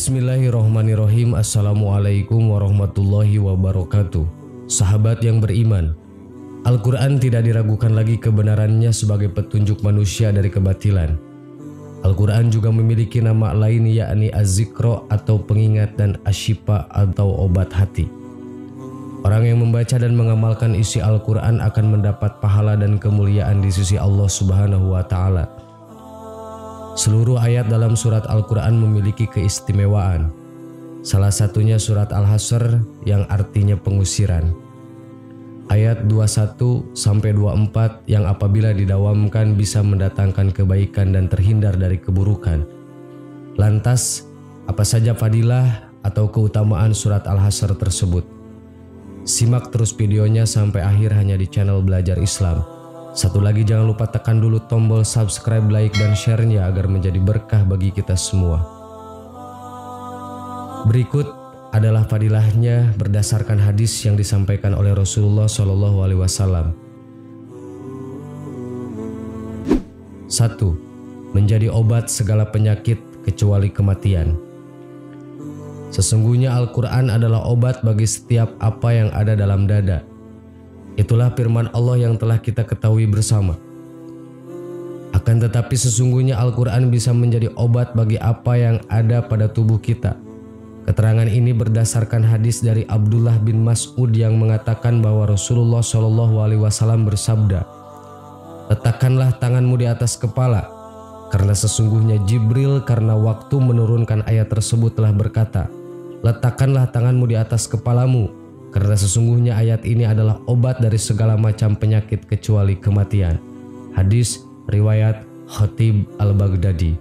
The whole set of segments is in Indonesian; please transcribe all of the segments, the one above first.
Bismillahirrohmanirrohim. Assalamualaikum warahmatullahi wabarakatuh. Sahabat yang beriman, Al-Quran tidak diragukan lagi kebenarannya sebagai petunjuk manusia dari kebatilan. Al-Quran juga memiliki nama lain, yakni Az-Zikro atau pengingat, dan Asyifa atau obat hati. Orang yang membaca dan mengamalkan isi Al-Quran akan mendapat pahala dan kemuliaan di sisi Allah Subhanahu wa Ta'ala. Seluruh ayat dalam surat Al-Quran memiliki keistimewaan. Salah satunya surat Al-Hasyr yang artinya pengusiran. Ayat 21-24 yang apabila didawamkan bisa mendatangkan kebaikan dan terhindar dari keburukan. Lantas, apa saja fadilah atau keutamaan surat Al-Hasyr tersebut? Simak terus videonya sampai akhir hanya di channel Belajar Islam. Satu lagi, jangan lupa tekan dulu tombol subscribe, like, dan share-nya agar menjadi berkah bagi kita semua. Berikut adalah fadilahnya berdasarkan hadis yang disampaikan oleh Rasulullah SAW. 1. Menjadi obat segala penyakit kecuali kematian. Sesungguhnya Al-Quran adalah obat bagi setiap apa yang ada dalam dada. Itulah firman Allah yang telah kita ketahui bersama. Akan tetapi sesungguhnya Al-Quran bisa menjadi obat bagi apa yang ada pada tubuh kita. Keterangan ini berdasarkan hadis dari Abdullah bin Mas'ud yang mengatakan bahwa Rasulullah SAW bersabda, "Letakkanlah tanganmu di atas kepala, karena sesungguhnya Jibril karena waktu menurunkan ayat tersebut telah berkata, letakkanlah tanganmu di atas kepalamu, karena sesungguhnya ayat ini adalah obat dari segala macam penyakit kecuali kematian." Hadis riwayat Khatib Al-Baghdadi.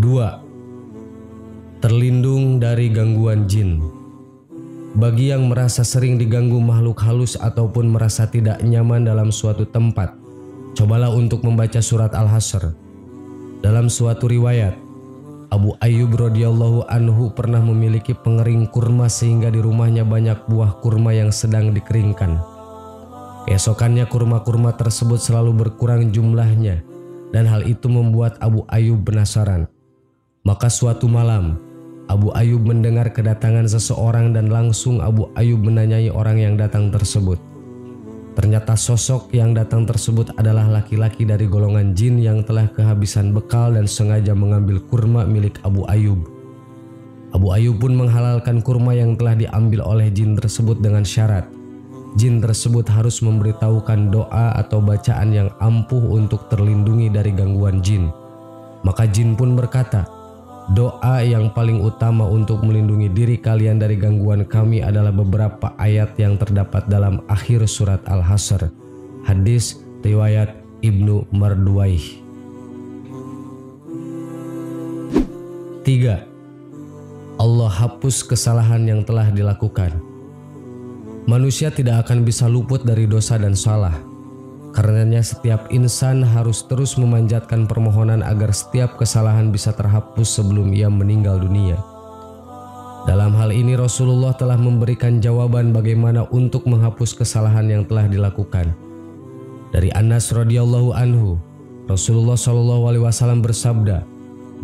2. Terlindung dari gangguan jin. Bagi yang merasa sering diganggu makhluk halus ataupun merasa tidak nyaman dalam suatu tempat, cobalah untuk membaca surat Al-Hasyr. Dalam suatu riwayat, Abu Ayyub radhiyallahu anhu pernah memiliki pengering kurma sehingga di rumahnya banyak buah kurma yang sedang dikeringkan. Keesokannya kurma-kurma tersebut selalu berkurang jumlahnya, dan hal itu membuat Abu Ayyub penasaran. Maka suatu malam, Abu Ayyub mendengar kedatangan seseorang dan langsung Abu Ayyub menanyai orang yang datang tersebut. Ternyata sosok yang datang tersebut adalah laki-laki dari golongan jin yang telah kehabisan bekal dan sengaja mengambil kurma milik Abu Ayyub. Abu Ayyub pun menghalalkan kurma yang telah diambil oleh jin tersebut dengan syarat jin tersebut harus memberitahukan doa atau bacaan yang ampuh untuk terlindungi dari gangguan jin. Maka jin pun berkata, "Doa yang paling utama untuk melindungi diri kalian dari gangguan kami adalah beberapa ayat yang terdapat dalam akhir surat Al-Hasyr." Hadis riwayat Ibnu Marduwaih. 3. Allah hapus kesalahan yang telah dilakukan. Manusia tidak akan bisa luput dari dosa dan salah. Karenanya setiap insan harus terus memanjatkan permohonan agar setiap kesalahan bisa terhapus sebelum ia meninggal dunia. Dalam hal ini Rasulullah telah memberikan jawaban bagaimana untuk menghapus kesalahan yang telah dilakukan. Dari Anas radhiyallahu anhu, Rasulullah SAW bersabda,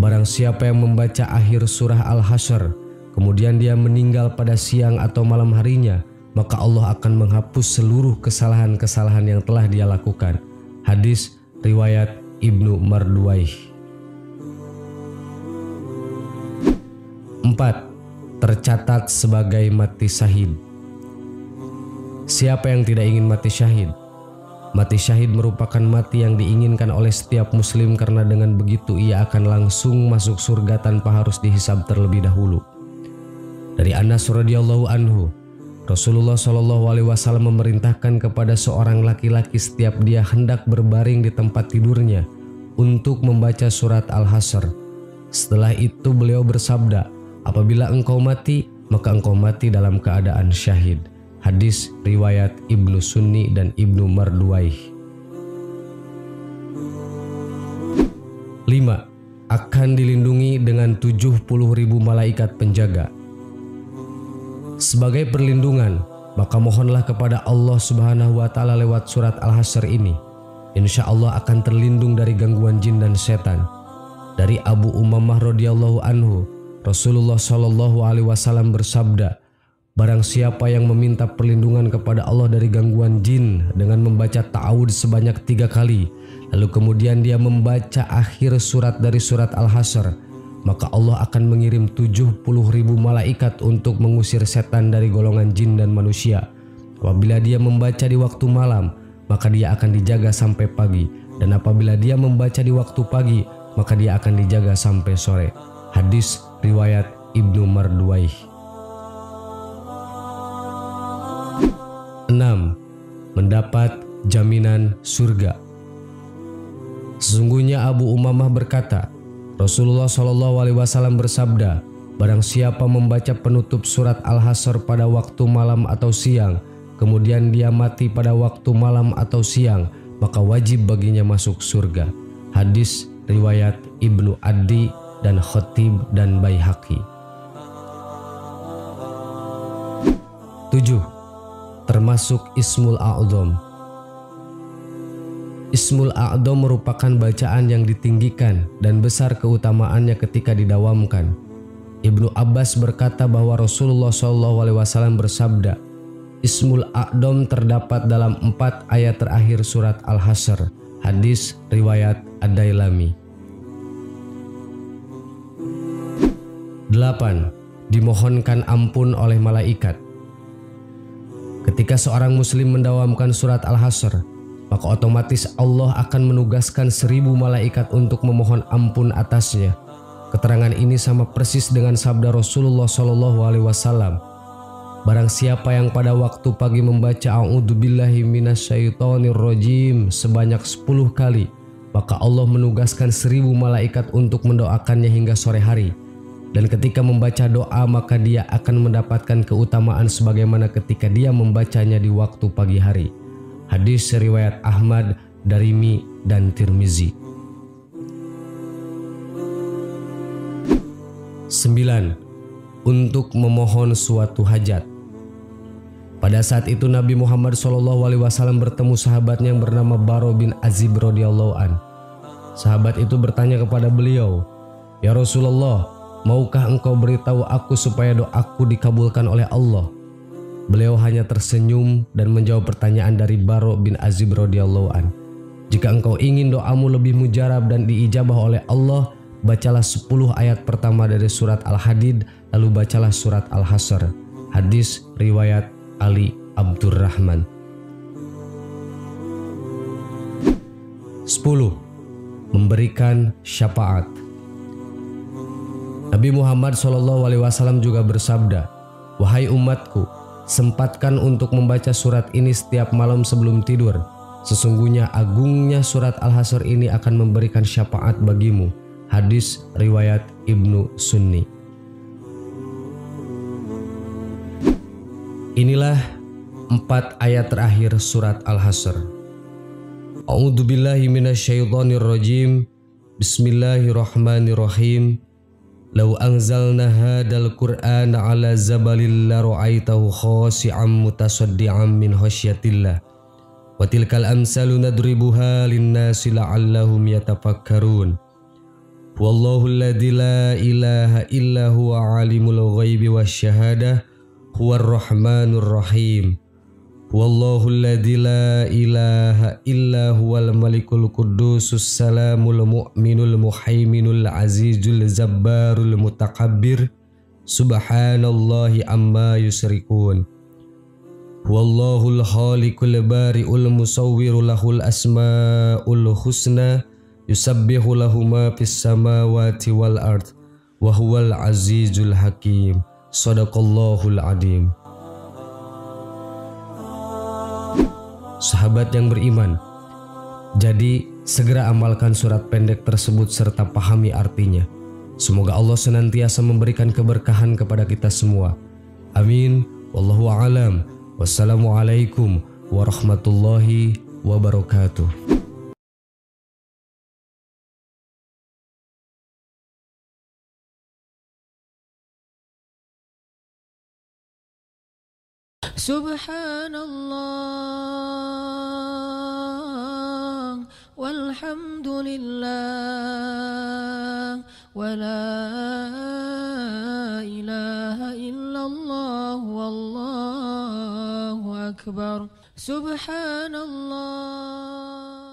"Barang siapa yang membaca akhir surah Al-Hasyr, kemudian dia meninggal pada siang atau malam harinya, maka Allah akan menghapus seluruh kesalahan-kesalahan yang telah dia lakukan." Hadis riwayat Ibnu Marduwaih. 4. Tercatat sebagai mati syahid. Siapa yang tidak ingin mati syahid? Mati syahid merupakan mati yang diinginkan oleh setiap muslim karena dengan begitu ia akan langsung masuk surga tanpa harus dihisab terlebih dahulu. Dari Anas radhiyallahu anhu, Rasulullah SAW memerintahkan kepada seorang laki-laki setiap dia hendak berbaring di tempat tidurnya untuk membaca surat Al-Hasyr. Setelah itu beliau bersabda, "Apabila engkau mati, maka engkau mati dalam keadaan syahid." Hadis riwayat Ibnu Sunni dan Ibnu Marduwaih. 5. Akan dilindungi dengan 70.000 malaikat penjaga. Sebagai perlindungan, maka mohonlah kepada Allah Subhanahu wa Ta'ala lewat surat Al-Hasyr ini. Insya Allah akan terlindung dari gangguan jin dan setan. Dari Abu Umamah radhiyallahu anhu, Rasulullah shallallahu alaihi wasallam bersabda, barang siapa yang meminta perlindungan kepada Allah dari gangguan jin dengan membaca ta'awud sebanyak 3 kali, lalu kemudian dia membaca akhir surat dari surat Al-Hasyr, maka Allah akan mengirim 70.000 malaikat untuk mengusir setan dari golongan jin dan manusia. Apabila dia membaca di waktu malam, maka dia akan dijaga sampai pagi, dan apabila dia membaca di waktu pagi, maka dia akan dijaga sampai sore. Hadis riwayat Ibnu Marduwaih. 6. Mendapat jaminan surga. Sesungguhnya Abu Umamah berkata, Rasulullah Shallallahu Alaihi Wasallam bersabda, barang siapa membaca penutup surat Al-Hasyr pada waktu malam atau siang, kemudian dia mati pada waktu malam atau siang, maka wajib baginya masuk surga. Hadis riwayat Ibnu Addi dan Khatib dan Baihaqi. 7. Termasuk Ismul A'dzam. Ismul A'dzam merupakan bacaan yang ditinggikan dan besar keutamaannya ketika didawamkan. Ibnu Abbas berkata bahwa Rasulullah SAW bersabda, Ismul A'dzam terdapat dalam 4 ayat terakhir surat Al-Hasyr. Hadis riwayat Ad-Dailami. 8. Dimohonkan ampun oleh malaikat. Ketika seorang muslim mendawamkan surat Al-Hasyr, maka otomatis Allah akan menugaskan 1000 malaikat untuk memohon ampun atasnya. Keterangan ini sama persis dengan sabda Rasulullah SAW. Barang siapa yang pada waktu pagi membaca A'udzubillahi minasyaitonirrajim sebanyak 10 kali, maka Allah menugaskan 1000 malaikat untuk mendoakannya hingga sore hari. Dan ketika membaca doa, maka dia akan mendapatkan keutamaan sebagaimana ketika dia membacanya di waktu pagi hari. Hadis riwayat Ahmad, Darimi, dan Tirmizi. 9. Untuk memohon suatu hajat. Pada saat itu Nabi Muhammad SAW bertemu sahabatnya yang bernama Baro bin Azib radhiyallahu an. Sahabat itu bertanya kepada beliau, "Ya Rasulullah, maukah engkau beritahu aku supaya doaku dikabulkan oleh Allah?" Beliau hanya tersenyum dan menjawab pertanyaan dari Baro bin Azib radhiyallahu an. "Jika engkau ingin doamu lebih mujarab dan diijabah oleh Allah, bacalah 10 ayat pertama dari surat Al-Hadid, lalu bacalah surat Al-Hasyr." Hadis riwayat Ali Abdurrahman. 10. Memberikan syafaat. Nabi Muhammad SAW juga bersabda, "Wahai umatku, sempatkan untuk membaca surat ini setiap malam sebelum tidur. Sesungguhnya agungnya surat Al-Hasyr ini akan memberikan syafaat bagimu." Hadis riwayat Ibnu Sunni. Inilah 4 ayat terakhir surat Al-Hasyr. A'udzubillahi minasyaitonirrajim. Bismillahirrahmanirrahim. Lau anzalna hadal Qur'ana ala zabalil la ra'aitahu khashi'an mutasaddian min khasyatillah. Wa tilkal amsalu nadribuha linnasi la'allahum yatafakkarun. Wallahu alladzi la ilaha illa huwa alimul ghaibi wasyahadah huwar rahmanur rahim. Wallahu alladzi la ilaha illa huwal malikul qudusus salamul mu'minul muhaiminul azizul zabbarul mutakabbir. Subhanallahi amma yusrikun. Wallahul khaliqul bari'ul musawwiru lahul asma'ul husna. Yusabbihu lahu ma fis samawati wal ard. Wa huwal azizul hakim. Shadaqallahul adim. Sahabat yang beriman, jadi segera amalkan surat pendek tersebut serta pahami artinya. Semoga Allah senantiasa memberikan keberkahan kepada kita semua. Amin. Wallahu a'lam. Wassalamualaikum warahmatullahi wabarakatuh. Subhanallah walhamdulillah wa la ilaha illallah wallahu akbar. Subhanallah.